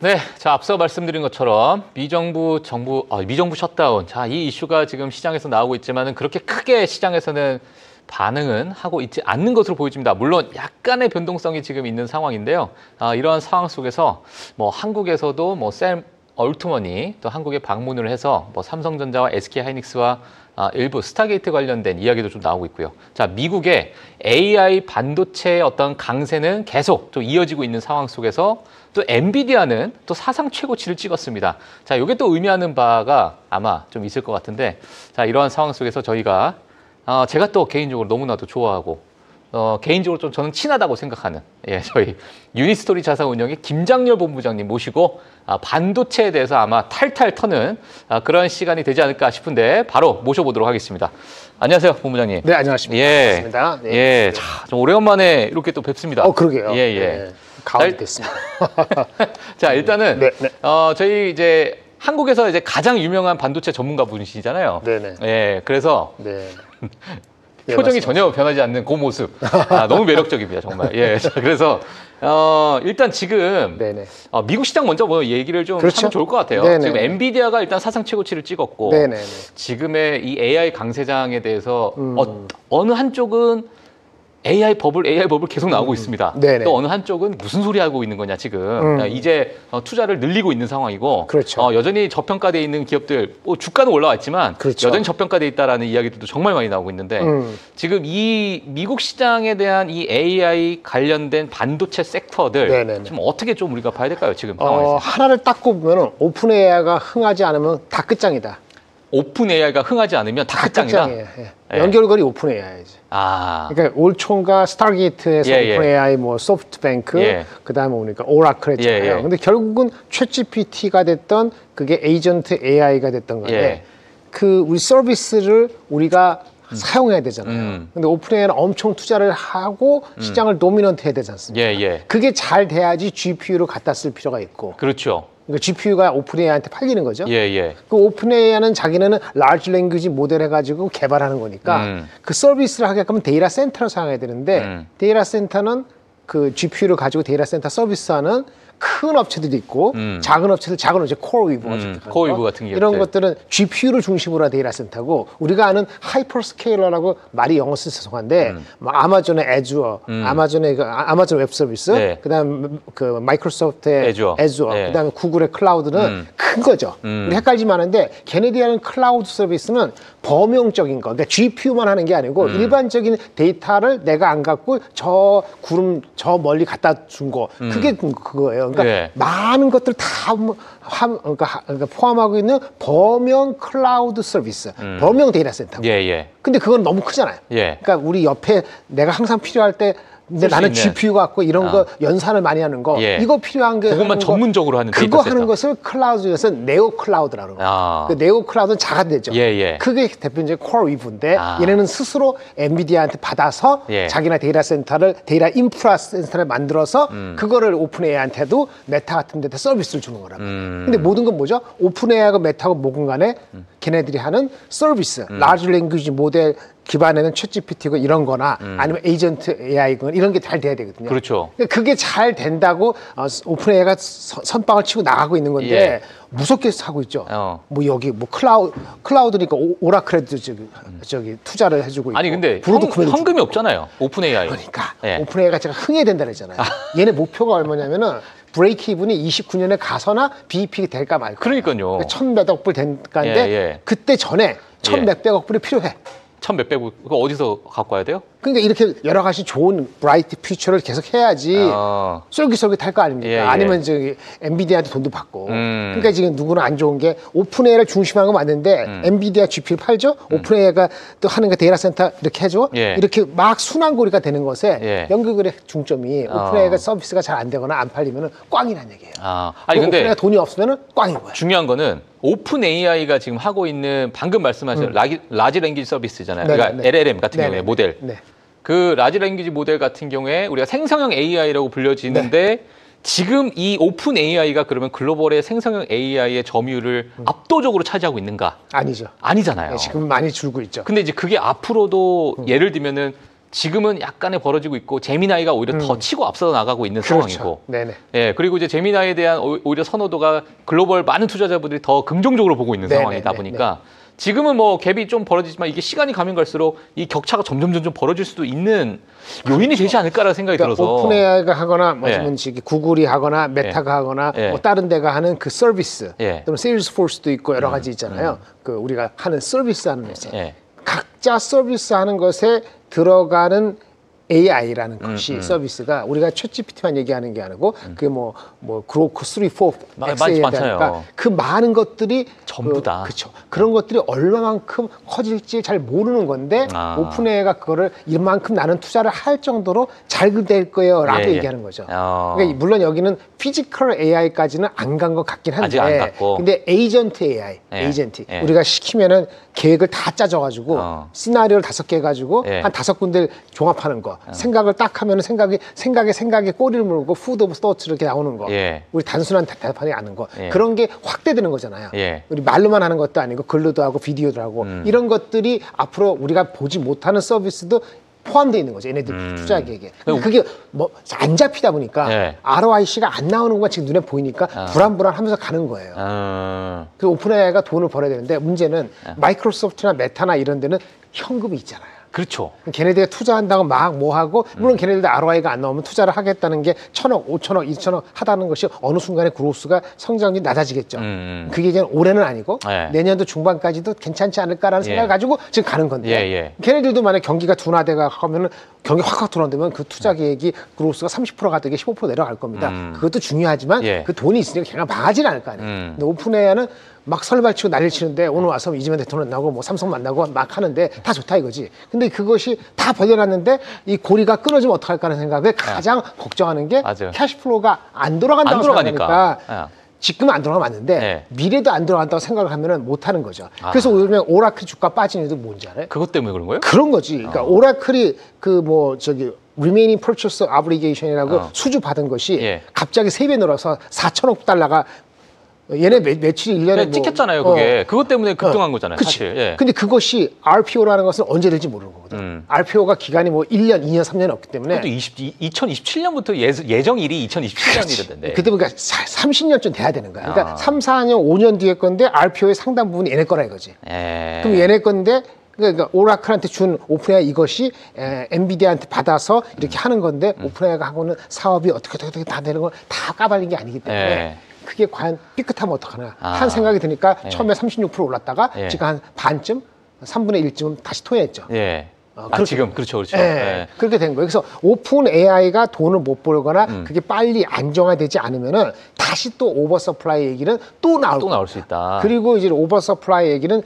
네, 자 앞서 말씀드린 것처럼 미정부 셧다운. 자, 이 이슈가 지금 시장에서 나오고 있지만은 그렇게 크게 시장에서는 반응은 하고 있지 않는 것으로 보여집니다. 물론 약간의 변동성이 지금 있는 상황인데요. 이러한 상황 속에서 뭐 한국에서도 뭐 샘 얼트먼이 또 한국에 방문을 해서 뭐 삼성전자와 SK하이닉스와 일부 스타게이트 관련된 이야기도 좀 나오고 있고요. 자, 미국의 AI 반도체의 어떤 강세는 계속 좀 이어지고 있는 상황 속에서 또 엔비디아는 또 사상 최고치를 찍었습니다. 자, 이게 또 의미하는 바가 아마 좀 있을 것 같은데, 자, 이러한 상황 속에서 저희가 제가 또 개인적으로 너무나도 좋아하고 개인적으로 좀 저는 친하다고 생각하는 저희 유니스토리 자산운용의 김장렬 본부장님 모시고 반도체에 대해서 아마 탈탈 터는 그런 시간이 되지 않을까 싶은데 바로 모셔보도록 하겠습니다. 안녕하세요, 본부장님. 네, 안녕하십니까. 반갑습니다. 네. 예, 자, 좀 오래간만에 이렇게 또 뵙습니다. 그러게요. 네, 가을이 됐습니다. 자, 일단은 네. 저희 이제 한국에서 이제 가장 유명한 반도체 전문가 분이시잖아요. 네네. 예, 그래서 네. 표정이 전혀 변하지 않는 그 모습 너무 매력적입니다, 정말. 예, 자, 그래서 일단 지금 네네. 미국 시장 먼저 뭐 얘기를 좀 그렇죠. 하면 좋을 것 같아요. 네네. 지금 엔비디아가 일단 사상 최고치를 찍었고 네네네. 지금의 이 AI 강세장에 대해서 어느 한쪽은 AI 버블 계속 나오고 있습니다. 네네. 또 어느 한쪽은 무슨 소리 하고 있는 거냐 지금 이제 투자를 늘리고 있는 상황이고 그렇죠. 여전히 저평가돼 있는 기업들 주가는 올라왔지만 그렇죠. 여전히 저평가돼 있다라는 이야기들도 정말 많이 나오고 있는데 지금 이 미국 시장에 대한 이 AI 관련된 반도체 섹터들 네네네. 좀 어떻게 좀 우리가 봐야 될까요 지금 상황에서? 하나를 딱 꼽으면 오픈 AI가 흥하지 않으면 다 끝장이다. 오픈 AI가 흥하지 않으면 다 끝장이다. 끝장이에요. 연결고리 오픈 AI지. 그러니까 올총과 스타게이트에서 오픈 AI, 뭐 소프트뱅크, 그다음에 오니까 오라클 했잖아요. 근데 결국은 챗GPT가 됐던 그게 에이전트 AI가 됐던 건데 그 우리 서비스를 우리가 사용해야 되잖아요. 근데 오픈 AI는 엄청 투자를 하고 시장을 도미넌트 해야 되지 않습니까? 그게 잘 돼야지 GPU를 갖다 쓸 필요가 있고. 그렇죠. 그러니까 GPU가 오픈AI한테 팔리는 거죠. 그 오픈AI는 자기네는 라지 랭귀지 모델 해가지고 개발하는 거니까 그 서비스를 하게끔 데이터 센터를 사용해야 되는데 데이터 센터는 그 GPU를 가지고 데이터 센터 서비스하는 큰 업체들도 있고 작은 업체들, 작은 업체, 코어위브 같은 이런 것들은 GPU를 중심으로 한 데이터 센터고 우리가 아는 하이퍼스케일러라고 말이 영어 써서 죄송한데 뭐 아마존의 애주어, 아마존의 아마존 웹 서비스, 그다음 그 마이크로소프트의 애주어, 그다음에 구글의 클라우드는 큰 거죠. 우리 헷갈리지 마는데 걔네들이 하는 클라우드 서비스는 범용적인 거, 그러니까 GPU만 하는 게 아니고 일반적인 데이터를 내가 안 갖고 저 구름 저 멀리 갖다 준 거 그게 그거예요. 그러니까 많은 것들 다 그러니까 포함하고 있는 범용 클라우드 서비스, 범용 데이터 센터. 근데 그건 너무 크잖아요. 그러니까 우리 옆에 내가 항상 필요할 때 근데 나는 GPU 갖고 이런 거 연산을 많이 하는 거 이거 필요한 게 그것만 전문적으로 하는 데이터 그거 센터. 하는 것을 클라우드에서 네오 클라우드라는 거예요. 그 네오 클라우드는 자가되죠. 그게 대표적인 코어위브인데 얘네는 스스로 엔비디아한테 받아서 자기네 데이터 센터를 데이터 인프라 센터를 만들어서 그거를 오픈 AI한테도 메타 같은 데다 서비스를 주는 거라고. 근데 모든 건 뭐죠? 오픈 AI하고 메타하고 모든 간에 걔네들이 하는 서비스, 라지 랭귀지 모델 기반에는 챗GPT고 이런 거나 아니면 에이전트 AI건 이런 게 잘 돼야 되거든요. 그렇죠. 그게 잘 된다고 오픈 AI가 선빵을 치고 나가고 있는 건데 무섭게 하고 있죠. 뭐 여기 뭐 클라우드니까 오라클에도 저기 투자를 해주고 있고. 아니 근데 현금이 없잖아요. 오픈 AI. 그러니까 오픈 AI가 제가 흥해야 된다 그랬잖아요. 얘네 목표가 얼마냐면은 브레이크 이븐이 29년에 가서나 BEP 될까 말까. 그러니까요. 1,000몇억 불 된가인데 그때 전에 1,000몇백억 불이 필요해. 1,000몇백억 그거 어디서 갖고 와야 돼요? 그러니까 이렇게 여러 가지 좋은 브라이트 퓨처를 계속 해야지 쏠깃쏠깃할 거 아닙니까? 아니면 저기 엔비디아한테 돈도 받고. 그러니까 지금 누구는 안 좋은 게 오픈 AI를 중심한 건 맞는데 엔비디아 GPU를 팔죠. 오픈 AI가 또 하는 거 데이터 센터 이렇게 해줘. 이렇게 막 순환고리가 되는 것에 연결고리 중점이 오픈 AI가 서비스가 잘 안 되거나 안 팔리면은 꽝이라는 얘기예요. 아니 근데 오픈 AI가 돈이 없으면은 꽝인 거야. 중요한 거는 오픈 AI가 지금 하고 있는 방금 말씀하신 라지 랭귀지 서비스잖아요. 그러니까 LLM 같은 경우에 모델. 그 라지 랭귀지 모델 같은 경우에 우리가 생성형 AI라고 불려지는데 지금 이 오픈 AI가 그러면 글로벌의 생성형 AI의 점유율을 압도적으로 차지하고 있는가? 아니죠. 아니잖아요. 지금 많이 줄고 있죠. 근데 이제 그게 앞으로도 예를 들면은 지금은 약간의 벌어지고 있고 제미나이가 오히려 더 치고 앞서 나가고 있는 그렇죠. 상황이고. 네네. 예, 그리고 이제 제미나이에 대한 오히려 선호도가 글로벌 많은 투자자분들이 더 긍정적으로 보고 있는 상황이다 보니까 지금은 뭐 갭이 좀 벌어지지만 이게 시간이 가면 갈수록 이 격차가 점점 벌어질 수도 있는 요인이 되지 않을까라는 생각이 들어서. 오픈AI가 하거나 뭐 구글이 하거나 메타가 하거나 뭐 다른 데가 하는 그 서비스 또는 세일스포스도 있고 여러 가지 있잖아요. 그 우리가 하는 서비스 하는 회사. 각자 서비스 하는 것에 들어가는 AI라는 것이 서비스가 우리가 챗GPT만 얘기하는 게 아니고 그게 뭐 그로크 3, 4, XA에 대하니까 그 많은 것들이 전부 다 그렇죠. 그런 것들이 얼마만큼 커질지 잘 모르는 건데 오픈AI가 그거를 이만큼 나는 투자를 할 정도로 잘 될 거예요라고 얘기하는 거죠. 그러니까 물론 여기는 피지컬 AI까지는 안 간 것 같긴 한데 아직 안 갔고. 근데 에이전트 AI, 에이전트 우리가 시키면은 계획을 다 짜져가지고 시나리오를 5개 해가지고 한 5군데 종합하는 거. 생각을 딱 하면 생각에 꼬리를 물고 푸드 오브 스토츠 이렇게 나오는 거. 우리 단순한 대답하지 않는 거. 그런 게 확대되는 거잖아요. 우리 말로만 하는 것도 아니고 글로도 하고 비디오도 하고 이런 것들이 앞으로 우리가 보지 못하는 서비스도 포함되어 있는 거죠. 얘네들 투자 계획에. 그게 뭐 안 잡히다 보니까 ROIC가 안 나오는 건 지금 눈에 보이니까 불안불안하면서 가는 거예요. 그 오픈AI가 돈을 벌어야 되는데 문제는 마이크로소프트나 메타나 이런 데는 현금이 있잖아요. 그렇죠. 걔네들이 투자한다고 막 뭐 하고 물론 걔네들도 ROI가 안 나오면 투자를 하겠다는 게 1,000억, 5,000억, 2,000억 하다는 것이 어느 순간에 그로스가 성장률이 낮아지겠죠. 그게 이제 올해는 아니고 내년도 중반까지도 괜찮지 않을까라는 생각을 가지고 지금 가는 건데 걔네들도 만약 경기가 둔화되가 하면은 경기 확 둔화되면 그 투자 계획이 그로스가 30%가 되게 15% 내려갈 겁니다. 그것도 중요하지만 그 돈이 있으니까 걔가 망하지는 않을 거 아니에요. 근데 오픈AI는 막 설발치고 난리를 치는데 오늘 와서 이재명 대통령 만나고 뭐 삼성 만나고 막 하는데 다 좋다 이거지. 근데 그것이 다 벌려놨는데 이 고리가 끊어지면 어떡할까 하는 생각에 가장 걱정하는 게 캐시플로우가 안 돌아간다고 생각하니까 지금은 안 돌아가면 맞는데 미래도 안 돌아간다고 생각을 하면은 못 하는 거죠. 그래서 요즘에 오라클 주가 빠진 이유도 뭔지 알아요? 그것 때문에 그런 거예요? 그런 거지. 그러니까 오라클이 그 뭐 저기 Remaining Purchase Obligation이라고 수주 받은 것이 갑자기 3배 늘어서 4천억 달러가 얘네 며칠 1년에 찍혔잖아요. 그게 그것 때문에 급등한 거잖아요. 그치. 사실. 근데 그것이 RPO라는 것은 언제 될지 모르는 거거든. RPO가 기간이 뭐 1년, 2년, 3년이 없기 때문에. 그것도 2027년부터 예정일이 2027년이라던데. 그때 보니까 30년쯤 돼야 되는 거야. 그러니까 3, 4년, 5년 뒤에 건데 RPO의 상당 부분이 얘네 거라 이거지. 그럼 얘네 건데 그러니까 오라클한테 준 오픈AI 이것이 엔비디아한테 받아서 이렇게 하는 건데 오픈AI가 하고는 사업이 어떻게 다 되는 걸 다 까발린 게 아니기 때문에 그게 과연 삐끗하면 어떡하나 한 생각이 드니까 처음에 36% 올랐다가 지금 한 반쯤 3분의 1쯤 다시 토해했죠. 지금 그렇죠. 그렇게 된 거예요. 그래서 오픈AI가 돈을 못 벌거나 그게 빨리 안정화되지 않으면은 다시 또 오버서플라이 얘기는 또 나올 수 있다. 그리고 이제 오버서플라이 얘기는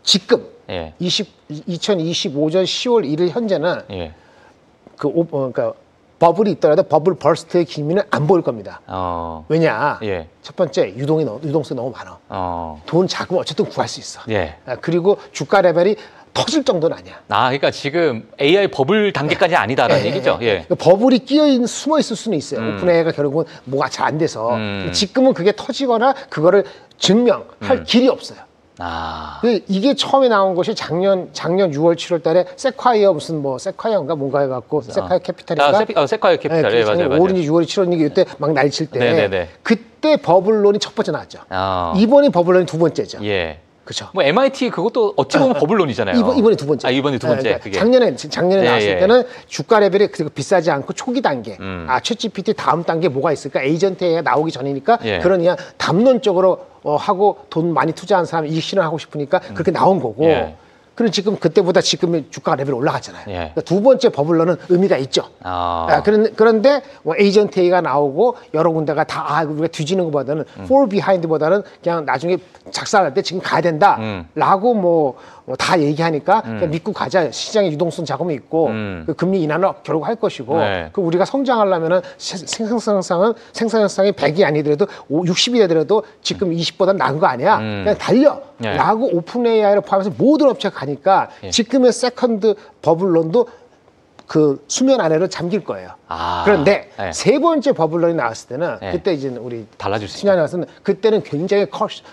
지금 2025년 10월 1일 현재는 그러니까 버블이 있더라도 버블 버스트의 기미는 안 보일 겁니다. 왜냐? 첫 번째 유동성이 너무 많아. 돈 자금 어쨌든 구할 수 있어. 그리고 주가 레벨이 터질 정도는 아니야. 그러니까 지금 AI 버블 단계까지 아니다라는 얘기죠. 버블이 숨어 있을 수는 있어요. 오픈AI가 결국은 뭐가 잘 안 돼서 지금은 그게 터지거나 그거를 증명할 길이 없어요. 이게 처음에 나온 것이 작년 6월 7월 달에 세콰이어 세콰이어인가 뭔가 해갖고 세콰이어 캐피탈인가? 세콰이어 캐피탈. 맞아요. 5월인지 6월이 7월인지 이때 막 날칠 때 그때 버블론이 첫 번째 나왔죠. 이번이 버블론이 두 번째죠. 그렇죠. 뭐 MIT 그것도 어찌 보면 버블론이잖아요. 이번이 두 번째. 이번이 두 번째. 그러니까 작년에 나왔을 때는 주가 레벨이 비싸지 않고 초기 단계. 챗GPT 다음 단계 뭐가 있을까? 에이전트가 나오기 전이니까 그러냐 담론적으로 하고 돈 많이 투자한 사람 이익 실현하고 싶으니까 그렇게 나온 거고. 그럼 지금 그때보다 지금 주가 레벨이 올라갔잖아요. 그러니까 두 번째 버블러는 의미가 있죠. 그런데 뭐 에이전트 A가 나오고 여러 군데가 다 우리가 뒤지는 것보다는 fall behind보다는 그냥 나중에 작살날 때 지금 가야 된다라고 뭐 다 얘기하니까 그냥 믿고 가자. 시장에 유동성 자금이 있고 그 금리 인하는 결국 할 것이고 그 우리가 성장하려면은 생산성이 100이 아니더라도 60이 되더라도 지금 20보다 나은 거 아니야. 그냥 달려. 라고 오픈AI를 포함해서 모든 업체가 가니까 지금의 세컨드 버블론도 그 수면 아래로 잠길 거예요. 그런데 세 번째 버블론이 나왔을 때는 그때 이제 우리 달라질 수 신년이 나왔을 때는 그때는 굉장히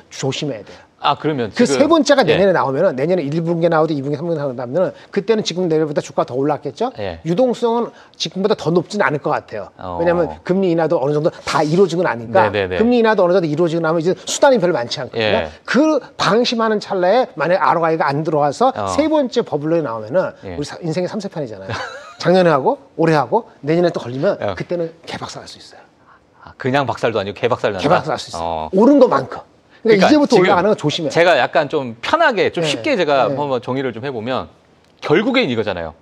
조심해야 돼요. 아, 그러면 그 지금 세 번째가 예. 내년에 나오면은 내년에 1분기에 나오든 2분기, 3분기에 나오면은 그때는 지금 내년보다 주가가 더 올랐겠죠? 예. 유동성은 지금보다 더 높지는 않을 것 같아요. 왜냐하면 금리 인하도 어느 정도 다 이루어지고 나니까 네네네. 금리 인하도 어느 정도 이루어지고 나면 이제 수단이 별로 많지 않거든요. 예. 그 방심하는 찰나에 만약에 ROI가 안 들어와서 세 번째 버블론이 나오면은 예. 우리 인생의 3세판이잖아요. 작년에 하고 올해 하고 내년에 또 걸리면 예. 그때는 개박살 날 수 있어요. 아, 그냥 박살도 아니고 개박살 난다. 개박살 날 수 있어요. 오른 것만큼. 그러니까 이제부터 지금 올라가는 건 조심해. 제가 약간 좀 편하게, 좀 네. 쉽게 제가 네. 한번 정의를 좀 해보면 결국엔 이거잖아요.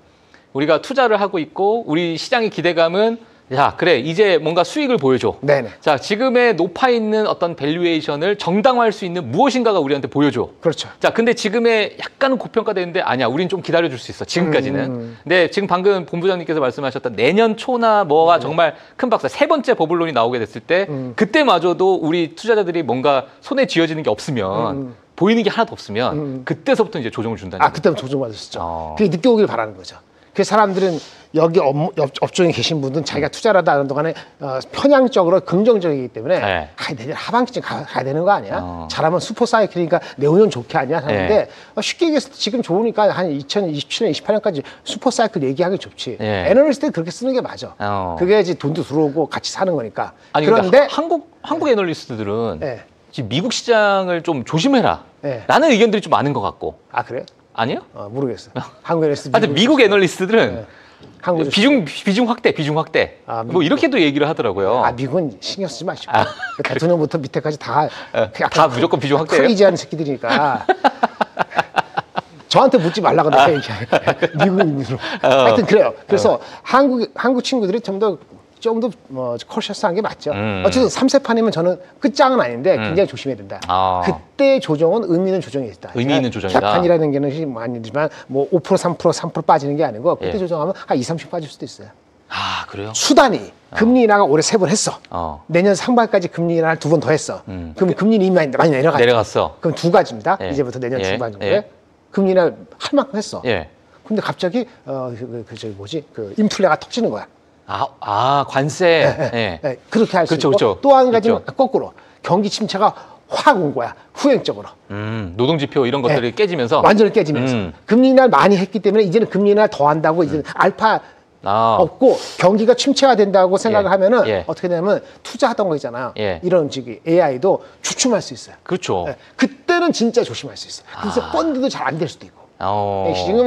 우리가 투자를 하고 있고 우리 시장의 기대감은 야, 그래, 이제 뭔가 수익을 보여줘. 네네. 자, 지금의 높아 있는 어떤 밸류에이션을 정당화할 수 있는 무엇인가가 우리한테 보여줘. 그렇죠. 자, 근데 지금의 약간은 고평가되는데 아니야, 우린 좀 기다려줄 수 있어. 지금까지는. 근데 지금 방금 본부장님께서 말씀하셨던 내년 초나 뭐가 정말 큰 박살, 세 번째 버블론이 나오게 됐을 때 그때마저도 우리 투자자들이 뭔가 손에 쥐어지는 게 없으면 보이는 게 하나도 없으면 그때서부터 이제 조정을 준다는 아, 그때는 조정받을 수 있죠. 어. 그게 늦게 오길 바라는 거죠. 그 사람들은 여기 업종에 계신 분들은 자기가 투자를 하다 하는 동안에 편향적으로 긍정적이기 때문에 네. 내년 하반기쯤 가야 되는 거 아니야? 잘하면 슈퍼 사이클이니까 내후년 좋게 아니야? 하는데 네. 쉽게 얘기해서 지금 좋으니까 한 2027년, 28년까지 슈퍼 사이클 얘기하기 좋지. 네. 애널리스트는 그렇게 쓰는 게 맞아. 그게 이제 돈도 들어오고 같이 사는 거니까. 아니, 그런데 한국 애널리스트들은 네. 지금 미국 시장을 좀 조심해라. 네. 라는 의견들이 좀 많은 것 같고. 아, 그래요? 아니요? 모르겠어요. 한국 애널리스트. 하여튼 미국 애널리스트들은 네. 한국 비중 확대. 아, 뭐 이렇게도 얘기를 하더라고요. 아, 미국은 신경 쓰지 마시고. 그 대통령부터 밑에까지 다, 다 무조건 비중 확대예요? 크레이지하는 새끼들이니까. 저한테 묻지 말라고 내가 얘기해요. 미국인으로. 하여튼 그래요. 그래서 한국 친구들이 좀 더 커셔스한 게 맞죠. 어쨌든 3세판이면 저는 끝장은 아닌데 굉장히 조심해야 된다. 그때 조정은 의미 있는 조정이 있다. 의미 있는 조정이다. 개판이라는 게는 많이지만 뭐 5%, 3% 빠지는 게 아니고 그때 예. 조정하면 한 2, 30 빠질 수도 있어요. 아, 그래요? 수단이 금리 인하가 올해 3번 했어. 내년 상반까지 금리 인하를 2번 더 했어. 그럼 금리는 이미 많이 내려갔죠. 내려갔어. 그럼 두 가지입니다. 예. 이제부터 내년 예. 중반 정도에 예. 금리 인하 할 만큼 했어. 예. 근데 갑자기 인플레가 터지는 거야. 관세. 예. 예, 그렇게 할 수 그렇죠, 있고 그렇죠. 또 한 가지는 그렇죠. 거꾸로 경기 침체가 확 온 거야. 후행적으로. 노동지표 이런 것들이 깨지면서. 완전히 깨지면서. 금리 인하 많이 했기 때문에 이제는 금리 인하 더 한다고 이제는 알파 없고 경기가 침체가 된다고 생각을 예. 하면은 예. 어떻게 되냐면 투자하던 거 있잖아요. 예. 이런 AI도 주춤할 수 있어요. 그렇죠. 예, 그때는 진짜 조심할 수 있어요. 그래서 펀드도 잘 안 될 수도 있고.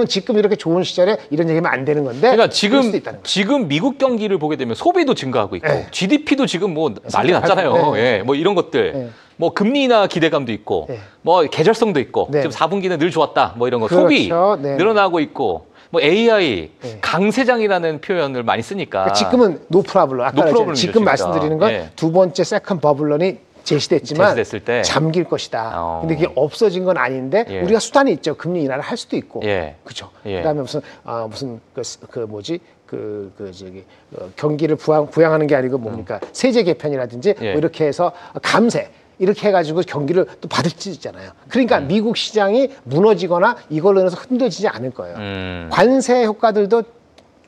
지금 이렇게 좋은 시절에 이런 얘기하면 안 되는 건데. 그러니까 그럴 수도 있다는 거예요. 지금 미국 경기를 보게 되면 소비도 증가하고 있고 네. GDP도 지금 뭐 난리 났잖아요. 네. 예, 뭐 이런 것들. 네. 뭐 금리 인하 기대감도 있고 네. 뭐 계절성도 있고 네. 지금 4분기는 늘 좋았다. 뭐 이런 거 그렇죠. 소비 네. 늘어나고 있고 뭐 AI 네. 강세장이라는 표현을 많이 쓰니까 지금은 노 프라블럼. 아까 프로블럼이죠, 지금 진짜. 말씀드리는 건 예. 두 번째 세컨 버블론이 제시됐지만 제시됐을 때. 잠길 것이다. 근데 그게 없어진 건 아닌데 예. 우리가 수단이 있죠. 금리 인하를 할 수도 있고. 예. 그렇죠. 예. 그다음에 경기를 부양하는 게 아니고 뭡니까? 세제 개편이라든지 예. 뭐 이렇게 해서 감세 이렇게 해가지고 경기를 또 받을 수 있잖아요. 그러니까 미국 시장이 무너지거나 이걸로 인해서 흔들리지 않을 거예요. 관세 효과들도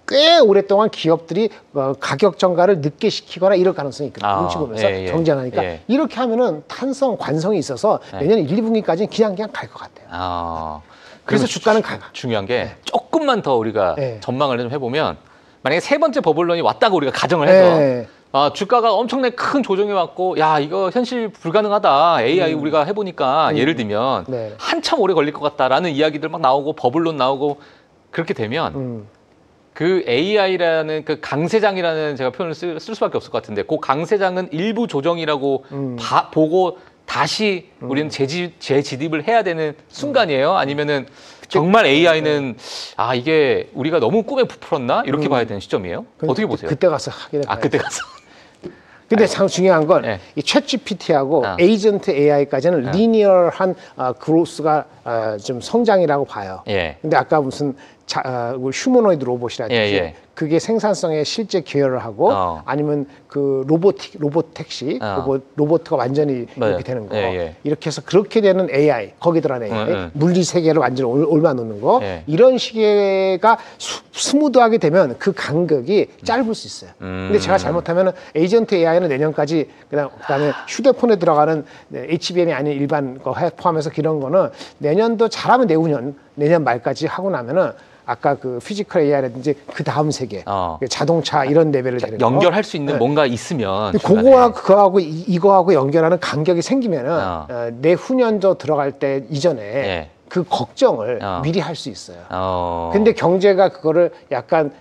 꽤 오랫동안 기업들이 가격 정가를 늦게 시키거나 이럴 가능성이 있거든요. 눈치 보면서 예. 경쟁하니까 예. 이렇게 하면은 관성이 있어서 내년 1, 2분기까지는 그냥 갈 것 같아요. 그래서 주가는 가가. 중요한 게 조금만 더 우리가 네. 전망을 좀 해보면 만약에 세 번째 버블론이 왔다고 우리가 가정을 해서 네. 주가가 엄청나게 큰 조정이 왔고 야 이거 현실 불가능하다 AI 우리가 해보니까 예를 들면 네. 한참 오래 걸릴 것 같다라는 이야기들 막 나오고 버블론 나오고 그렇게 되면 그 AI라는 그 강세장이라는 제가 표현을 쓸 수밖에 없을 것 같은데 그 강세장은 일부 조정이라고 보고 다시 우리는 재진입을 해야 되는 순간이에요? 아니면은 정말 AI는 이게 우리가 너무 꿈에 부풀었나? 이렇게 봐야 되는 시점이에요? 어떻게 보세요? 그때 가서 하긴 해봐요. 그때 가서. 근데 참 중요한 건 네. 이 챗GPT하고 에이전트 AI까지는 리니어한 그로스가 좀 성장이라고 봐요. 예. 근데 아까 무슨 휴머노이드 로봇이라든지 그게 생산성에 실제 기여를 하고 아니면 그 로봇 택시, 로봇가 완전히 이렇게 되는 거 이렇게 해서 그렇게 되는 AI, 거기 들어간 AI, 물리 세계를 완전히 올려놓는 거 이런 시계가 스무드하게 되면 그 간격이 짧을 수 있어요. 근데 제가 잘못하면 에이전트 AI는 내년까지 그다음에 휴대폰에 들어가는 HBM이 아닌 일반 거 포함해서 그런 거는 내년도 잘하면 내년 말까지 하고 나면은 아까 그 피지컬 AI라든지 그 다음 세계 자동차 이런 레벨을 되는 연결할 수 있는 뭔가 있으면 그거와 그거하고 이거하고 연결하는 간격이 생기면은 내후년도 들어갈 때 이전에 그 걱정을 미리 할 수 있어요. 근데 경제가 그거를 약간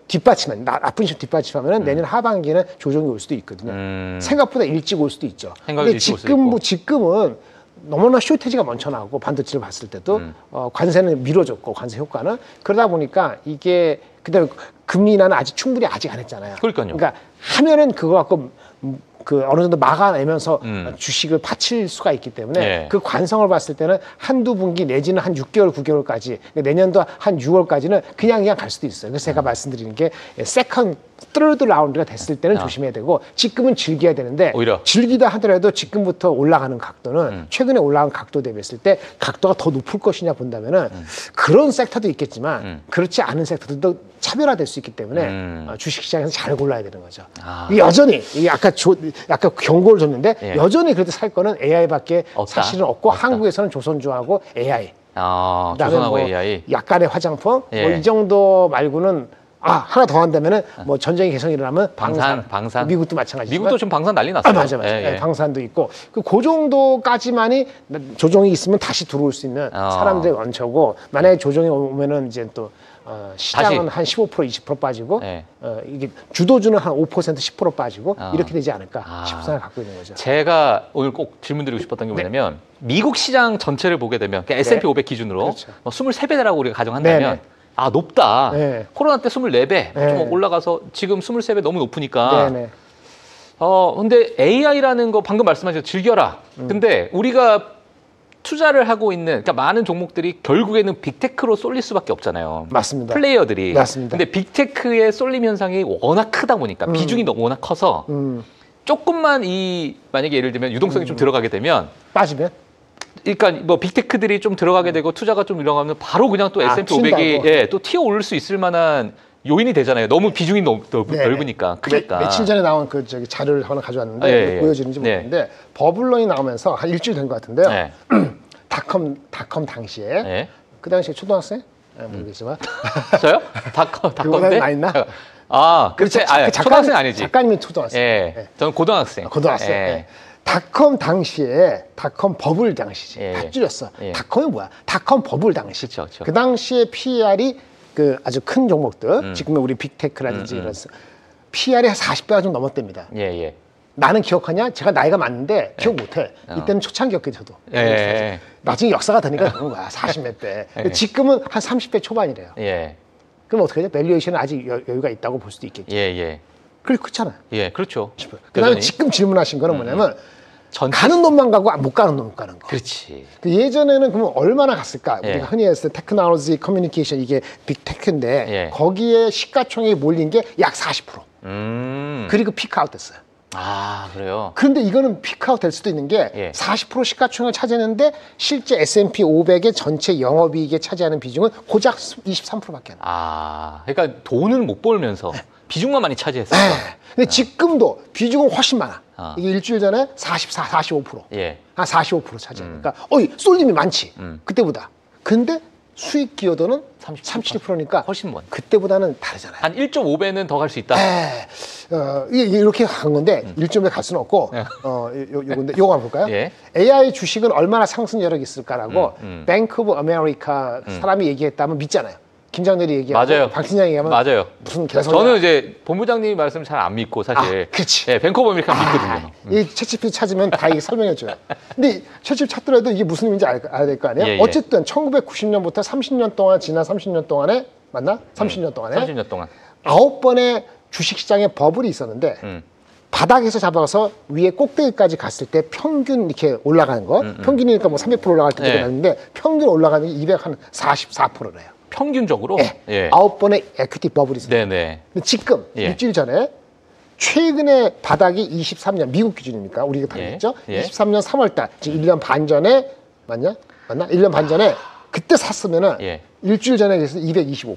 나쁜 식으로 뒷받침하면은 내년 하반기는 조정이 올 수도 있거든요. 생각보다 일찍 올 수도 있죠. 근데 지금은 너무나 쇼테지가 넘쳐나고 반도체를 봤을 때도 관세는 미뤄졌고 관세 효과는 그러다 보니까 이게 그다음에 금리 인하는 충분히 안 했잖아요. 그러니까 하면은 그거 갖고 그 어느 정도 막아내면서 주식을 파칠 수가 있기 때문에 그 관성을 봤을 때는 한두 분기 내지는 한 6개월, 9개월까지 내년도 한 6월까지는 그냥 갈 수도 있어요. 그래서 제가 말씀드리는 게 세컨드, 서드 라운드가 됐을 때는 조심해야 되고 지금은 즐겨야 되는데 오히려 즐기다 하더라도 지금부터 올라가는 각도는 최근에 올라간 각도 대비했을 때 각도가 더 높을 것이냐 본다면은 그런 섹터도 있겠지만 그렇지 않은 섹터들도 차별화될 수 있기 때문에 주식시장에서 잘 골라야 되는 거죠. 여전히 아까 경고를 줬는데 여전히 그래도 살 거는 AI밖에 사실은 없고 한국에서는 조선주하고 AI 조선하고 AI 약간의 화장품 뭐 이 정도 말고는 하나 더 한다면은 뭐 전쟁이 계속 일어나면 방산. 미국도 마찬가지지만 미국도 지금 방산 난리 났어요. 맞아. 방산도 있고 그 정도까지만이 조정이 있으면 다시 들어올 수 있는 사람들의 원처고 만약에 조정이 오면은 이제 또 시장은 한 15% 20% 빠지고 이게 주도주는 한 5% 10% 빠지고 이렇게 되지 않을까 싶은 생각을 갖고 있는 거죠. 제가 오늘 꼭 질문드리고 싶었던 게 뭐냐면 미국 시장 전체를 보게 되면 그러니까 S&P 500 기준으로 23배라고 우리가 가정한다면 높다. 코로나 때 24배 좀 올라가서 지금 23배 너무 높으니까. 근데 AI라는 거 방금 말씀하신 즐겨라. 근데 우리가 투자를 하고 있는 그러니까 많은 종목들이 결국에는 빅테크로 쏠릴 수밖에 없잖아요. 맞습니다. 플레이어들이. 맞습니다. 근데 빅테크의 쏠림 현상이 워낙 크다 보니까 비중이 워낙 커서 조금만 만약에 예를 들면 유동성이 좀 들어가게 되면 빠지면 그러니까 뭐 빅테크들이 좀 들어가게 되고 투자가 좀 일어나면 바로 그냥 또 S&P 500이 또 튀어 오를 수 있을 만한 요인이 되잖아요. 너무 비중이 넓으니까 크니까. 며칠 전에 나온 그 자료를 하나 가져왔는데 보여지는지 모르겠는데 버블런이 나오면서 한 일주일 된 것 같은데요. 닷컴 당시에 그 당시에 초등학생 모르겠지만 저요? 닷컴 때? 나 있나? 그렇지. 초등학생 아니지. 작가님이 초등학생. 저는 고등학생. 닷컴 당시에 닷컴 버블 당시지. 다 줄였어. 닷컴이 뭐야? 닷컴 버블 당시. 그쵸. 그 당시에 PER이 그 아주 큰 종목들, 지금의 우리 빅테크라든지 이런 PER이 한 40배가 좀 넘었답니다. 나는 기억하냐? 제가 나이가 많은데 기억 못해. 이때는 초창기였게 저도. 나중에 역사가 되니까 그런 거야. 40몇 배. 지금은 한 30배 초반이래요. 그럼 어떻게 해야 돼? 밸류에이션은 아직 여유가 있다고 볼 수도 있겠죠. 그렇잖아요. 그렇죠. 그다음에 지금 질문하신 거는 뭐냐면 가는 놈만 가고 못 가는 놈 못 가는 거. 그렇지. 예전에는 그러면 얼마나 갔을까? 우리가 흔히 했을 때 테크놀로지, 커뮤니케이션 이게 빅테크인데 거기에 시가총액이 몰린 게 약 40%. 그리고 피크아웃 됐어요. 그래요? 그런데 이거는 피크아웃 될 수도 있는 게 40% 시가총액을 차지했는데 실제 S&P 500의 전체 영업이익에 차지하는 비중은 고작 23%밖에 안 돼요. 그러니까 돈을 못 벌면서 비중만 많이 차지했어요. 근데 지금도 비중은 훨씬 많아. 이게 일주일 전에 44, 45%. 한 45% 차지하니까 쏠림이 많지. 그때보다. 근데 수익 기여도는 37%니까 훨씬 먼. 그때보다는 다르잖아요. 한 1.5배는 더 갈 수 있다. 이렇게 간 건데 1.5배 갈 수는 없고 요건데 요거 한번 볼까요? AI 주식은 얼마나 상승 여력이 있을까라고 뱅크 오브 아메리카 사람이 얘기했다면 믿잖아요. 김장렬이 얘기하고 박진영이 얘기하면 맞아요. 무슨 개소리야. 저는 이제 본부장님 말씀 잘 안 믿고 사실. 그렇지. 뱅크 오브 아메리카 믿거든요. 이 챗GPT 찾으면 다 이게 설명해줘요. 근데 챗GPT 찾더라도 이게 무슨 의미인지 알아야 될 거 아니에요? 어쨌든 1990년부터 30년 동안 지난 30년 동안에 맞나? 30년 동안에 30년 동안 9번의 주식시장에 버블이 있었는데 바닥에서 잡아서 위에 꼭대기까지 갔을 때 평균 이렇게 올라가는 거 평균이니까 뭐 300% 올라갈 때도 있는데 평균 올라가는 게 244%래요. 평균적으로 예. 9번의 에퀴티 버블이 있어요. 네네. 근데 지금 일주일 전에 최근에 바닥이 23년 미국 기준이니까 우리가 다녔죠. 23년 3월달 지금 1년 반 전에 맞나? 1년 반 전에 그때 샀으면은 일주일 전에 그래서 225%.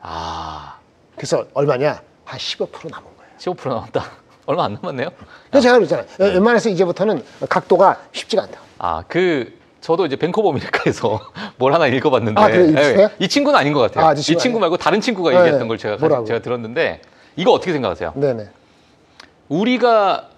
아. 그래서 얼마냐? 한 15% 남은 거예요. 15% 남았다. 얼마 안 남았네요. 그래서 제가 그랬잖아요. 웬만해서 이제부터는 각도가 쉽지가 않다. 아, 저도 이제 뱅커 오브 아메리카에서 뭘 하나 읽어봤는데 그래요? 이 친구는 아닌 것 같아요. 이 친구 말고 다른 친구가 얘기했던 걸 제가 들었는데 이거 어떻게 생각하세요? 네네. 우리가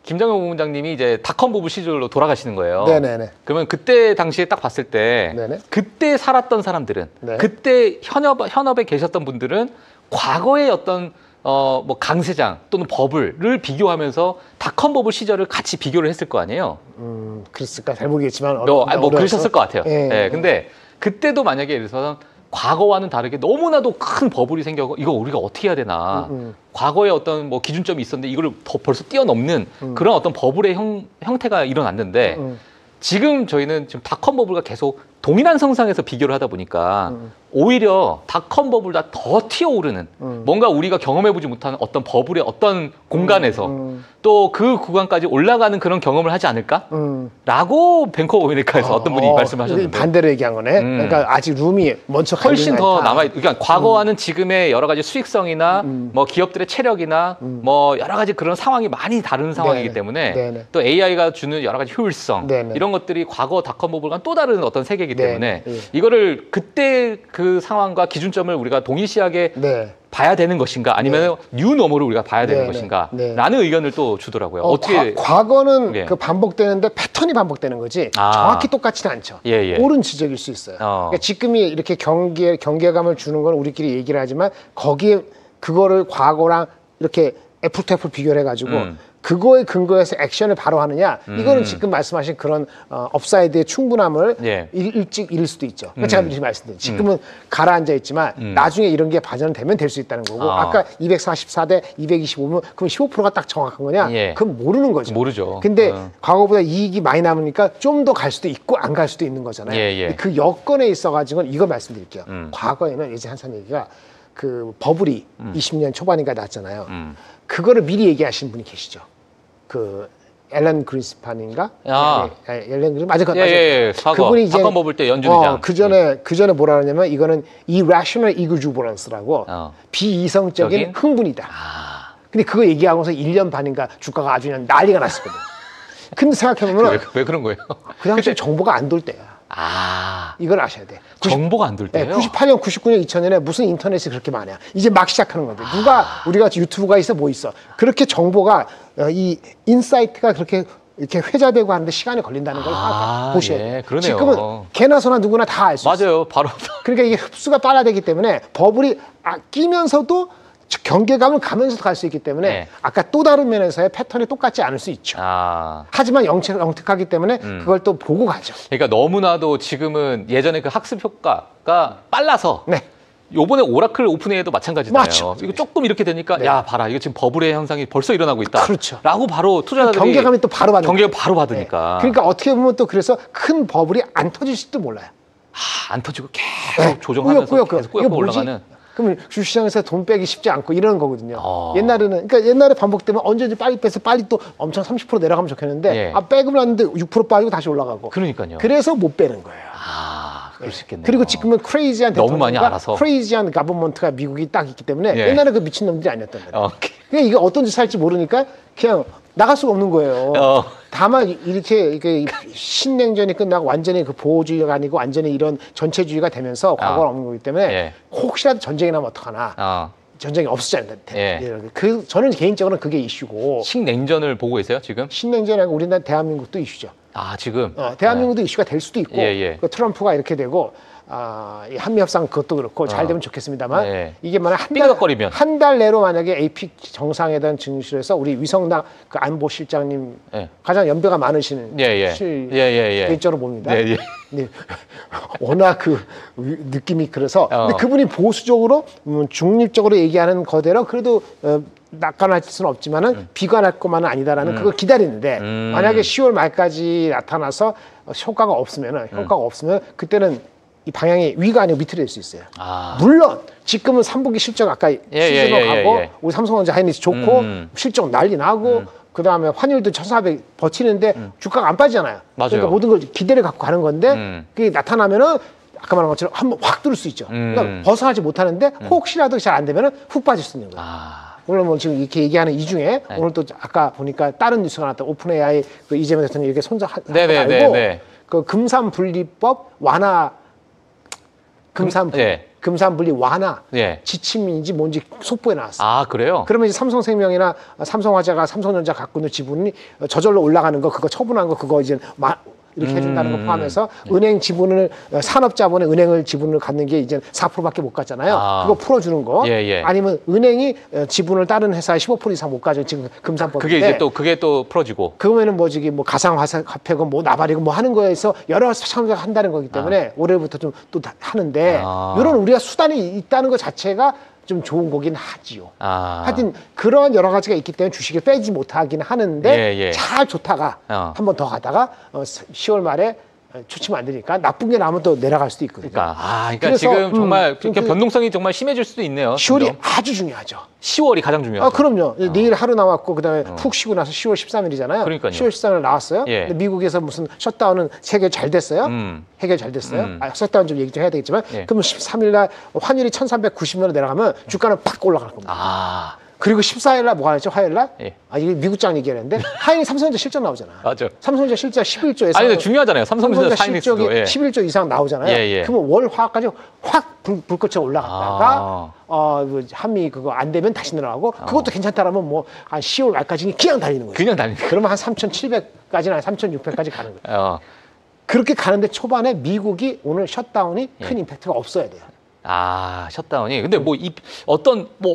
김정영 부부장님이 이제 닷컴 부부 시절로 돌아가시는 거예요. 네네네. 그러면 그때 당시에 딱 봤을 때 네네. 그때 살았던 사람들은 그때 현업에 계셨던 분들은 과거의 어떤 뭐 강세장 또는 버블을 비교하면서 닷컴 버블 시절을 같이 비교를 했을 거 아니에요. 그랬을까 잘 모르겠지만 뭐 그러셨을 것 같아요. 근데 그때도 만약에 예를 들어서 과거와는 다르게 너무나도 큰 버블이 생겨서 이거 우리가 어떻게 해야 되나. 과거에 어떤 뭐 기준점이 있었는데 이거를 더 벌써 뛰어넘는 그런 어떤 버블의 형태가 일어났는데 지금 저희는 지금 닷컴 버블과 계속 동일한 성상에서 비교를 하다 보니까 오히려 닷컴 버블보다 더 튀어오르는 뭔가 우리가 경험해보지 못하는 어떤 버블의 어떤 공간에서 또 그 구간까지 올라가는 그런 경험을 하지 않을까? 라고 뱅커 오브 아메리카에서 어떤 분이 말씀하셨는데 반대로 얘기한 거네. 그러니까 아직 룸이 먼저 훨씬 더 남아있. 그러니까 과거와는 지금의 여러 가지 수익성이나 뭐 기업들의 체력이나 뭐 여러 가지 그런 상황이 많이 다른 상황이기 때문에 또 AI가 주는 여러 가지 효율성 이런 것들이 과거 닷컴 버블과는 또 다른 어떤 세계이기 때문에 이거를 그때 그 상황과 기준점을 우리가 동일시하게 봐야 되는 것인가 아니면 뉴노멀을 우리가 봐야 되는 것인가 라는 의견을 또 주더라고요. 어떻게 과거는 그 반복되는데 패턴이 반복되는 거지 정확히 똑같지는 않죠. 옳은 지적일 수 있어요. 그러니까 지금이 이렇게 경계감을 주는 건 우리끼리 얘기를 하지만 거기에 그거를 과거랑 이렇게 애플 투 애플 비교를 해가지고 그거에 근거해서 액션을 바로 하느냐 이거는 지금 말씀하신 그런 업사이드의 충분함을 일찍 잃을 수도 있죠. 그러니까 제가 미리 말씀드린 지금은 가라앉아 있지만 나중에 이런 게 발전되면 될 수 있다는 거고 아까 244대 225면 그럼 15%가 딱 정확한 거냐? 그건 모르는 거죠. 모르죠. 근데 과거보다 이익이 많이 남으니까 좀 더 갈 수도 있고 안 갈 수도 있는 거잖아요. 그 여건에 있어가지고는 이거 말씀드릴게요. 과거에는 예전에 한참 얘기가 그 버블이 20년 초반인가 났잖아요. 그거를 미리 얘기하신 분이 계시죠. 그 앨런 그린스판인가? 앨런 그린 맞아. 그분이 이제 닷컴 버블 때 연준이장. 그 전에 뭐라 그러냐면 이거는 irrational exuberance라고 비이성적인 흥분이다. 근데 그거 얘기하고서 1년 반인가 주가가 아주 그냥 난리가 났었거든. 근데 생각해보면 왜 그런 거예요? 그 당시에 정보가 안 돌 때야. 이걸 아셔야 돼. 정보가 안 돌 때요? 98년, 99년, 2000년에 무슨 인터넷이 그렇게 많아요. 이제 막 시작하는 건데 누가 우리가 유튜브가 있어 뭐 있어. 그렇게 정보가 이 인사이트가 그렇게 이렇게 회자되고 하는데 시간이 걸린다는 걸 보셔야 돼요. 그러네요. 지금은 개나 소나 누구나 다 알 수 있어요. 맞아요. 바로. 그러니까 이게 흡수가 빨라되기 때문에 버블이 끼면서도 경계감을 가면서 갈 수 있기 때문에 아까 또 다른 면에서의 패턴이 똑같지 않을 수 있죠. 하지만 영특하기 때문에 그걸 또 보고 가죠. 그러니까 너무나도 지금은 예전에 그 학습 효과가 빨라서 요번에 오라클 오픈AI도 마찬가지잖아요. 맞죠. 이거 조금 이렇게 되니까 야 봐라 이거 지금 버블의 현상이 벌써 일어나고 있다. 그렇죠. 라고 바로 투자자들이 경계감이 또 바로 받는 경계감 바로 받으니까. 그러니까 어떻게 보면 또 그래서 큰 버블이 안 터질지도 몰라요. 안 터지고 계속 조정하면서 계속 꾸역꾸역 올라가는. 그러면 주시장에서 돈 빼기 쉽지 않고 이러는 거거든요. 그러니까 옛날에 반복되면 언제든지 빨리 빼서 빨리 또 엄청 30% 내려가면 좋겠는데 빼고 났는데 6% 빠지고 다시 올라가고. 그러니까요. 그래서 못 빼는 거예요. 그럴 수 있겠네요. 그리고 지금은 크레이지한 너무 많이 알아서 크레이지한 가버먼트가 미국이 딱 있기 때문에 옛날에 그 미친 놈들이 아니었단 말이에요. 그냥 이게 어떤 짓을 할지 모르니까 그냥 나갈 수가 없는 거예요. 다만 이렇게 신냉전이 끝나고 완전히 그 보호주의가 아니고 완전히 이런 전체주의가 되면서 과거가 없는 거기 때문에 혹시라도 전쟁이 나면 어떡하나. 전쟁이 없었지 않는데. 저는 개인적으로는 그게 이슈고. 신냉전을 보고 있어요 지금? 신냉전이 아니고 우리나라 대한민국도 이슈죠. 지금? 대한민국도 이슈가 될 수도 있고 그 트럼프가 이렇게 되고 이 한미협상 그것도 그렇고 잘 되면 좋겠습니다만 이게 만약 한 달 내로 만약에 APEC 정상회담 증시에서 우리 위성당 그 안보실장님 가장 연배가 많으시는 개인적으로 봅니다. 네. 워낙 그 느낌이 그래서 근데 그분이 보수적으로 중립적으로 얘기하는 거대로 그래도 낙관할 수는 없지만은 비관할 것만은 아니다라는 그걸 기다리는데 만약에 10월 말까지 나타나서 효과가 없으면 그때는 이 방향이 위가 아니고 밑으로 될 수 있어요. 아. 물론 지금은 3분기 실적 아까 시즌업하고 우리 삼성전자 하이닉스 좋고 실적 난리 나고 그다음에 환율도 1,400 버티는데 주가가 안 빠지잖아요. 맞아요. 그러니까 모든 걸 기대를 갖고 가는 건데 그게 나타나면은 아까 말한 것처럼 한번 확 뚫을 수 있죠. 그러니까 벗어나지 못하는데 혹시라도 잘 안 되면은 훅 빠질 수 있는 거예요. 아. 물론 뭐 지금 이렇게 얘기하는 이 중에 오늘 또 아까 보니까 다른 뉴스가 나왔다. 오픈 AI 그 이재명 대통령이 이렇게 손잡고 그 금산분리법 완화 금산분리 완화 지침인지 뭔지 속보에 나왔어요. 아, 그래요? 그러면 이제 삼성생명이나 삼성화재가 삼성전자 갖고 있는 지분이 저절로 올라가는 거 그거 처분한 거 그거 이제 이렇게 해준다는 거 포함해서 은행 지분을 산업자본의 은행을 지분을 갖는 게 이제 4%밖에 못 갖잖아요. 그거 풀어주는 거 아니면 은행이 지분을 다른 회사에 15% 이상 못 가져 지금 금산법인데 그게 또 풀어지고 그러면은 뭐 저기 뭐 가상화폐고 뭐 나발이고 뭐 하는 거에서 여러 참여가 한다는 거기 때문에 올해부터 좀 또 하는데 이런 우리가 수단이 있다는 것 자체가 좀 좋은 거긴 하지요. 하여튼 그런 여러 가지가 있기 때문에 주식을 빼지 못하긴 하는데 잘 좋다가 한 번 더 가다가 10월 말에 초치면 안 되니까 나쁜 게 나오면 또 내려갈 수도 있거든요. 그러니까 지금 정말 변동성이 정말 심해질 수도 있네요. 10월이 아주 중요하죠. 10월이 가장 중요하죠. 그럼요. 내일 하루 남았고 그다음에 푹 쉬고 나서 10월 13일이잖아요. 그러니까요. 10월 13일 나왔어요. 근데 미국에서 무슨 셧다운은 해결 잘 됐어요. 해결 잘 됐어요. 셧다운 좀 얘기 좀 해야 되겠지만 그러면 13일 날 환율이 1,390원으로 내려가면 주가는 팍 올라갈 겁니다. 그리고 14일 날 뭐가 했죠? 화요일 날? 이게 미국장 얘기하는데 하이닉스 삼성전자 실적 나오잖아. 맞아. 삼성전자 실적 11조에서 아니 근데 중요하잖아요. 삼성전자 실적이 11조 이상 나오잖아요. 그러면 월 화까지 확 불꽃이 올라갔다가 한미 그거 안 되면 다시 내려가고 그것도 괜찮다라면 뭐 한 10월 말까지는 그냥 달리는 거예요. 그냥 달리는 거예요. 그러면 한 3,700까지나 3,600까지 가는 거예요. 그렇게 가는데 초반에 미국이 오늘 셧다운이 큰 임팩트가 없어야 돼요. 셧다운이. 근데 뭐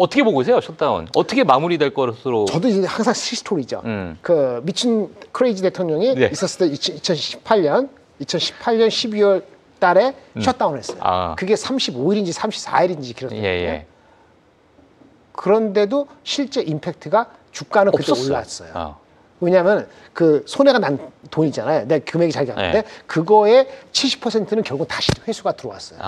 어떻게 보고 계세요? 셧다운. 어떻게 마무리될 것으로? 저도 이제 항상 스토리죠. 그 미친 크레이지 대통령이 있었을 때 2018년 12월 달에 셧다운을 했어요. 그게 35일인지 34일인지 길었거든요. 그런데도 실제 임팩트가 주가는 그때 올랐어요. 왜냐하면 그 손해가 난 돈이잖아요. 내 금액이 잘 갔는데 그거의 70%는 결국 다시 회수가 들어왔어요.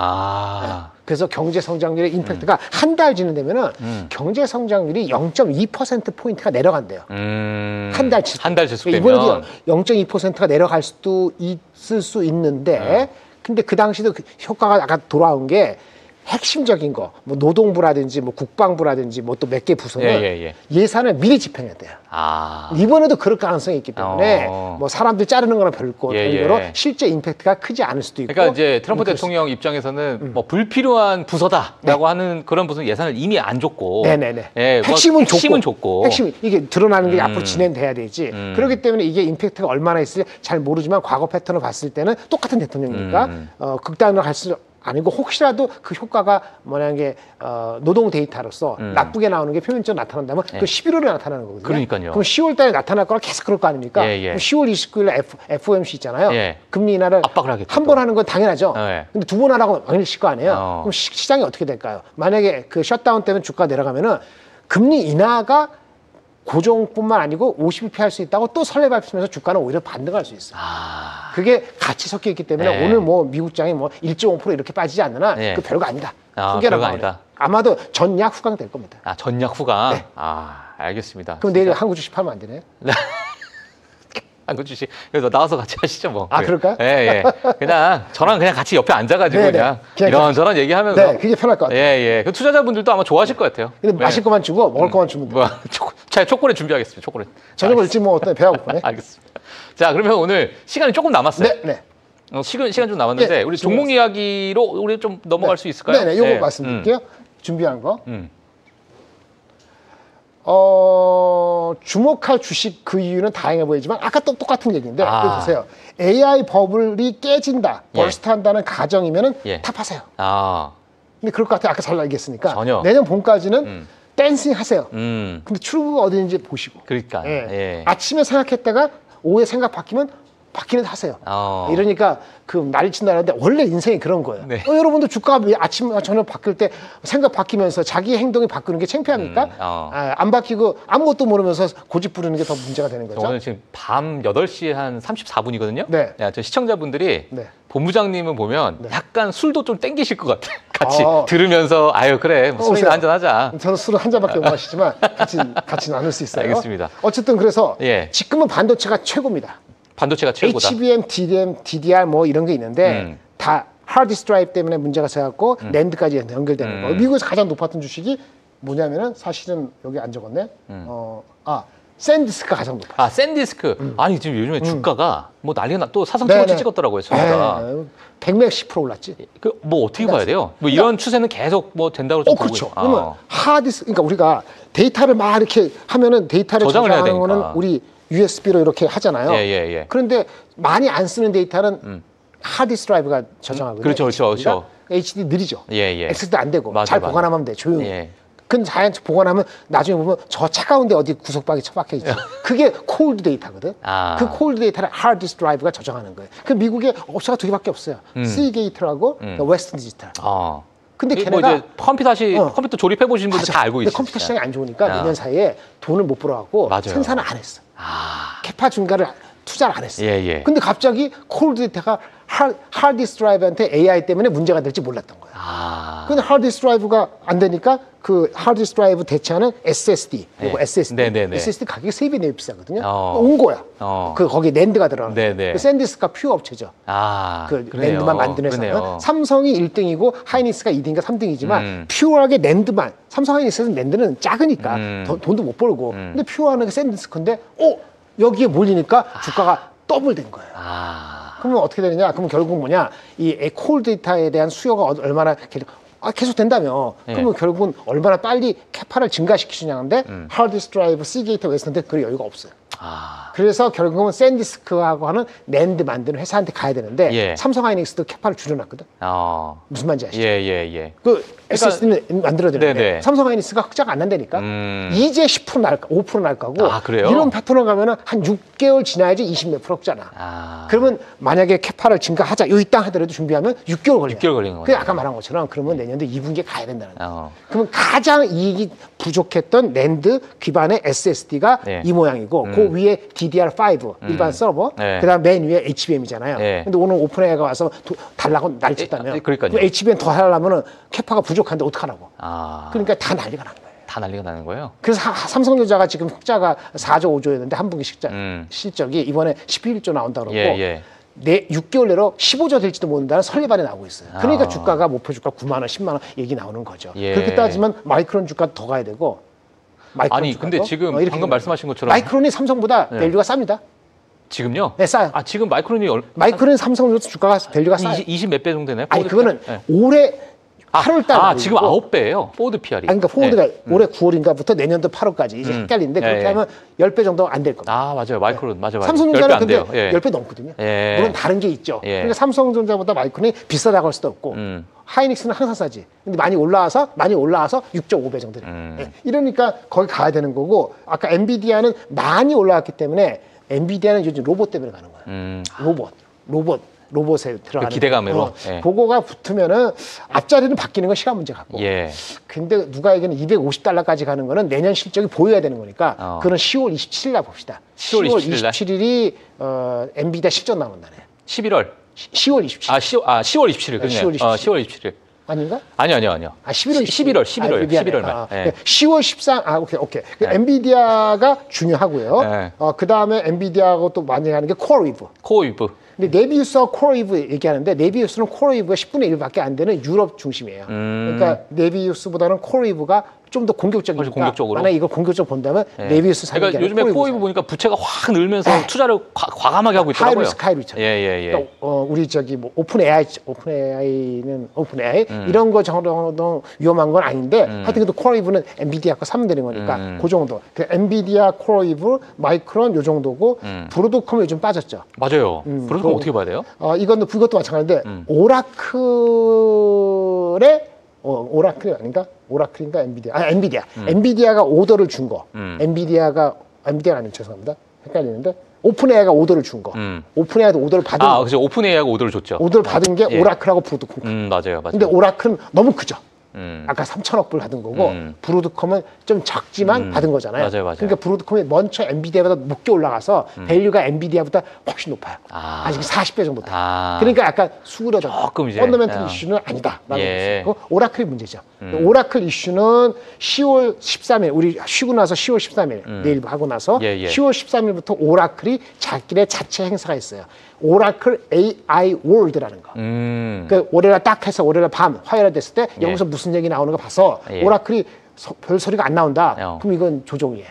그래서 경제 성장률의 임팩트가 한 달 지는 되면은 경제 성장률이 0.2% 포인트가 내려간대요. 한 달 지수되면 이번에도 0.2%가 내려갈 수도 있을 수 있는데 근데 그 당시도 그 효과가 아까 돌아온 게 핵심적인 거, 뭐 노동부라든지 뭐 국방부라든지 뭐 또 몇 개 부서는 예산을 미리 집행해야 돼요. 이번에도 그럴 가능성이 있기 때문에 뭐 사람들 자르는 거랑 별거로 실제 임팩트가 크지 않을 수도 있고. 그러니까 이제 트럼프 대통령 입장에서는 뭐 불필요한 부서다라고 하는 그런 무슨 예산을 이미 안 줬고. 핵심은 줬고. 핵심이 이게 드러나는 게 앞으로 진행돼야 되지. 그렇기 때문에 이게 임팩트가 얼마나 있을지 잘 모르지만 과거 패턴을 봤을 때는 똑같은 대통령이니까 극단으로 갈수 아니고 혹시라도 그 효과가 만약에 노동 데이터로서 나쁘게 나오는 게 표면적으로 나타난다면 그 11월에 나타나는 거거든요. 그러니까요. 그럼 10월 달에 나타날 거랑 계속 그럴 거 아닙니까? 그럼 10월 29일에 FOMC 있잖아요. 금리 인하를 압박을 하겠죠. 한 번 하는 건 당연하죠. 근데 두 번 하라고 막일칠 거 아니에요. 그럼 시장이 어떻게 될까요? 만약에 그 셧다운 때문에 주가가 내려가면은 금리 인하가 고정뿐만 아니고 50bp 할 수 있다고 또 설레 밟히면서 주가는 오히려 반등할 수 있어요. 그게 같이 섞여 있기 때문에 오늘 뭐 미국장이 뭐 1.5% 이렇게 빠지지 않느나 그 별거 아니다. 별거 아니다. 아마도 전약 후강 될 겁니다. 전약 후강. 알겠습니다. 그럼 내일 한국 주식 팔면 안 되나요? 한국 주식 그래서 나와서 같이 하시죠 뭐. 그럴까요? 그냥 저랑 그냥 같이 옆에 앉아가지고 그냥 이런저런 얘기하면서. 그게 편할 것 같아요. 그 투자자분들도 아마 좋아하실 것 같아요. 근데 마실 것만 주고 먹을 것만 주면 돼요. 초콜릿 준비하겠습니다. 초콜릿. 저녁을 일찍 먹었더니 배가 고프네. 알겠습니다. 자, 그러면 오늘 시간이 조금 남았어요. 시간 좀 남았는데 우리 종목 이야기로 우리 좀 넘어갈 수 있을까요? 요거 말씀드릴게요. 준비한 거. 주목할 주식 그 이유는 다양해 보이지만 아까 또 똑같은 얘기인데 보세요. AI 버블이 깨진다, 버스트한다는 가정이면은 탑하세요. 근데 그럴 것 같아요. 아까 잘 알겠으니까 전혀. 내년 봄까지는 댄싱 하세요. 근데 출구가 어디인지 보시고. 그러니까. 아침에 생각했다가 오후에 생각 바뀌면 바뀌는 하세요. 이러니까 그 난리 친다는데 원래 인생이 그런 거예요. 네. 여러분도 주가가 아침 저녁 바뀔 때 생각 바뀌면서 자기 행동이 바뀌는 게 창피합니까? 안 바뀌고 아무것도 모르면서 고집 부르는 게 더 문제가 되는 거죠. 오늘 지금 밤 8시 한 34분이거든요. 네. 저 시청자분들이 네. 본부장님은 보면 네. 약간 술도 좀 땡기실 것 같아. 같이 들으면서 아유 그래 뭐 술이나 한잔 하자. 저는 술을 한 잔밖에 못 마시지만 같이 나눌 수 있어요. 알겠습니다. 어쨌든 그래서 예. 지금은 반도체가 최고입니다. 반도체가 최고다. HBM, DRAM, DDR 뭐 이런 게 있는데 다 하드디스크 드라이브 때문에 문제가 생겼고 낸드까지 연결되는 거. 미국에서 가장 높았던 주식이 뭐냐면은 사실은 여기 안 적었네. 샌디스크가 가장 높아요. 샌디스크. 아니 지금 요즘에 주가가 뭐 난리가 나. 또 사상 최고치 찍었더라고요. 주가가. 100몇십% 올랐지. 그 뭐 어떻게 봐야 돼요? 뭐 이런 추세는 계속 뭐 된다고 좀 보고 그렇죠. 있어요. 그러면 하드디스크, 그러니까 우리가 데이터를 막 이렇게 하면은 데이터를 저장을 해야 저장하는 거는 되니까. 우리 USB로 이렇게 하잖아요. 예. 그런데 많이 안 쓰는 데이터는 하드디스크 드라이브가 저장하거든요. 그렇죠. HD 느리죠. 예. SSD 안 되고 맞아. 보관하면 돼. 조용히. 예. 근데 잘 보관하면 나중에 보면 저 차가운데 어디 구석방에 처박혀 있지. 그게 콜드 데이터거든. 그 콜드 데이터를 하드디스크 드라이브가 저장하는 거예요. 그 미국에 업체가 두 개밖에 없어요. 시게이트라고 웨스턴 디지털. 근데 뭐 걔네가 이제 컴퓨터 조립해 보신 분들 다 알고 근데 있어요. 컴퓨터 시장이 안 좋으니까 몇 년 사이에 돈을 못 벌어갖고 맞아요. 생산을 안 했어. 캐파 증가를 투자를 안 했어. 예. 근데 갑자기 콜드 데이터가 하드디스크 드라이브한테 AI 때문에 문제가 될지 몰랐던 거예요. 근데 하드디스크 드라이브가 안 되니까 그 하드디스크 드라이브 대체하는 SSD 그리고 SSD 네네네. SSD 가격이 3배 내외 비싸거든요. 온 거야. 거기 낸드가 들어가는 거예요. 네네. 그 샌디스크가 퓨어 업체죠. 그 그러네요. 낸드만 만드는 회사는 그러네요. 삼성이 1등이고 하이닉스가 2등인가 3등이지만 퓨어하게 낸드만 삼성 하이닉스는 낸드는 작으니까 돈도 못 벌고 근데 퓨어하는 게 샌디스크인데 여기에 몰리니까 주가가 더블 된 거예요. 그러면 어떻게 되느냐? 그러면 결국 뭐냐? 이 콜 데이터에 대한 수요가 얼마나 계속 된다며. 그러면 결국은 얼마나 빨리 캐파를 증가시키느냐인데 하드디스크 드라이브, 시게이트, 웨스턴한테 그럴 여유가 없어요. 그래서 결국은 샌디스크하고 하는 낸드 만드는 회사한테 가야 되는데 삼성 하이닉스도 캐파를 줄여놨거든. 무슨 말인지 아시죠? 예. 그 SSD는 만들어야 되는데 네네. 삼성 하이닉스가 흑자가 안 난다니까. 이제 10% 날까, 5% 날 거고 그래요? 이런 패턴을 가면은 한 6개월 지나야지 20몇 프로 흑자나. 그러면 만약에 캐파를 증가하자 요 이 땅 하더라도 준비하면 6개월 걸려요. 6개월 걸리는 거예요. 그 아까 말한 것처럼 그러면 내년도 2분기에 가야 된다는 거예요. 그러면 가장 이익이 부족했던 낸드 기반의 SSD가 이 모양이고 그 위에 DDR5 일반 서버 그다음 맨 위에 HBM이잖아요. 근데 오늘 오픈AI가 와서 달라고 난리쳤다며. 그러니까요. HBM 더 하려면은 캐파가 부족한데 어떡하라고. 그러니까 다 난리가 난 거예요. 다 난리가 나는 거예요. 그래서 삼성전자가 지금 흑자가 4조 5조였는데 한 분기 실적이 이번에 11조 나온다 그러고 6개월 내로 15조 될지도 모른다는 설레발이 나오고 있어요. 그러니까 주가가 목표 주가 9만 원, 10만 원 얘기 나오는 거죠. 그렇게 따지면 마이크론 주가 더 가야 되고. 아니 근데 지금 방금 말씀하신 것처럼 마이크론이 삼성보다 밸류가 쌉니다. 지금요? 네, 싸요. 지금 마이크론이 마이크론 삼성보다 주가가 밸류가 싸요. 20 몇 배 정도 되나요? 아니 그거는 올해 8월달 지금 9배예요. 포드 PR이. 그러니까 포드가 올해 9월인가부터 내년도 8월까지 이제 헷갈리는데 그렇게 하면 10배 정도 안 될 겁니다. 맞아요. 마이크론 맞아요. 삼성전자는 10배 안 근데 돼요. 10배 넘거든요. 물론 다른 게 있죠. 그러니까 삼성전자보다 마이크론이 비싸다고 할 수도 없고 하이닉스는 항상 싸지. 근데 많이 올라와서 6.5배 정도 돼요. 이러니까 거기 가야 되는 거고 아까 엔비디아는 많이 올라왔기 때문에 엔비디아는 요즘 로봇 때문에 가는 거예요. 로봇에 들어가는 기대감으로 그거가 붙으면은 앞자리는 바뀌는 건 시간 문제 같고 근데 누가 얘기는 $250까지 가는 거는 내년 실적이 보여야 되는 거니까 그건 10월 27일 날 봅시다. 10월 27일이 엔비디아 실적 나온다네. 11월 10월 27일. 10월 27일. 그러네요. 10월 27일. 아닌가? 아니요. 11월 11월 말. 10월 13, 오케이. 엔비디아가 중요하고요. 그 다음에 엔비디아하고 또 많이 하는 게 코어웨이브. 근데 네비우스와 코어웨이브 얘기하는데 네비우스는 코어웨이브가 10분의 1밖에 안 되는 유럽 중심이에요. 그러니까 네비우스보다는 코어웨이브가 좀 더 공격적이니까 공격적으로. 만약에 이걸 공격적으로 본다면 네비우스 사는 게 그러니까 요즘에 코어웨이브 보니까 부채가 확 늘면서 투자를 과감하게 하고 있더라고요. 하이리스크. 그러니까 우리 뭐 오픈AI 이런 거 정도 위험한 건 아닌데 하여튼 그래도 코어웨이브는 엔비디아 거 사면 되는 거니까 그 정도. 그 엔비디아, 코어웨이브, 마이크론 요 정도고 브로드컴 요즘 빠졌죠. 맞아요. 브로드컴 어떻게 봐야 돼요? 그것도 마찬가지인데 오라클이 아닌가? 오라클인가 엔비디아. 엔비디아가 오더를 준 거. 엔비디아가 아니면 죄송합니다. 헷갈리는데 오픈 AI가 오더를 준 거. 오픈 AI도 오더를 받은 거. 그죠. 오픈 AI가 오더를 줬죠. 오더를 받은 게 오라클하고 브로드컴. 맞아요. 근데 오라클은 너무 크죠. 아까 3천억 불 받은 거고 브로드컴은 좀 적지만 받은 거잖아요. 맞아요. 그러니까 브로드컴이 먼저 엔비디아보다 높게 올라가서 밸류가 엔비디아보다 훨씬 높아요. 아직 40배 정도 돼. 그러니까 약간 수그러져. 조금 이제 펀더멘털 이슈는 아니다라고 예. 고 오라클이 문제죠. 오라클 이슈는 10월 13일 우리 쉬고 나서 10월 13일 내일 하고 나서 10월 13일부터 오라클이 자기네 자체 행사가 있어요. 오라클 AI 월드라는 거. 그 월요일 딱 해서 월요일 밤 화요일 됐을 때 여기서 무슨 얘기 나오는 거 봐서 오라클이 별 소리가 안 나온다. 그럼 이건 조종이에요.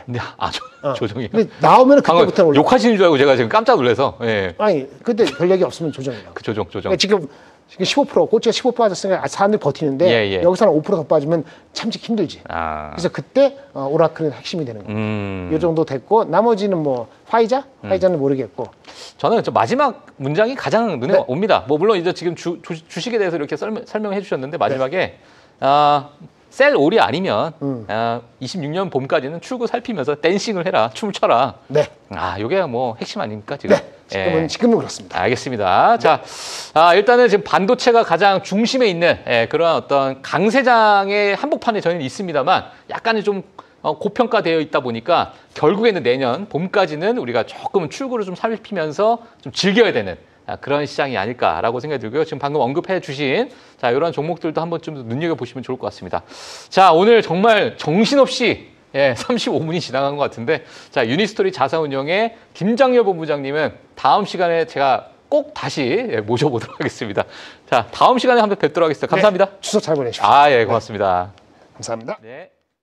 조종이요. 근데 나오면 그때부터는 욕하시는 줄 알고 제가 지금 깜짝 놀라서. 예. 아니 근데 별 얘기 없으면 조종이라고. 그 조종. 그러니까 지금 15% 꼬치가 15% 빠졌으니까 사람들이 버티는데 여기서는 5% 더 빠지면 참지 힘들지. 그래서 그때 오라클은 핵심이 되는 거예요. 이 정도 됐고 나머지는 뭐 화이자는 모르겠고. 저는 저 마지막 문장이 가장 눈에 옵니다. 뭐 물론 이제 지금 주식에 대해서 이렇게 설명해 주셨는데 마지막에 셀 올이 아니면 26년 봄까지는 출구 살피면서 댄싱을 해라, 춤을 춰라. 이게 뭐 핵심 아닙니까 지금? 지금은 그렇습니다. 알겠습니다. 자, 일단은 지금 반도체가 가장 중심에 있는 그러한 어떤 강세장의 한복판에 저희는 있습니다만 약간은 좀 고평가되어 있다 보니까 결국에는 내년 봄까지는 우리가 조금 출구를 좀 살피면서 좀 즐겨야 되는 그런 시장이 아닐까라고 생각이 들고요. 지금 방금 언급해 주신 이런 종목들도 한번 좀 눈여겨보시면 좋을 것 같습니다. 자, 오늘 정말 정신없이 35분이 지나간 것 같은데 유니스토리 자산운용의 김장렬 본부장님은 다음 시간에 제가 꼭 다시 모셔보도록 하겠습니다. 자, 다음 시간에 한번 뵙도록 하겠습니다. 감사합니다. 추석 잘 보내십시오. 고맙습니다. 감사합니다. 네.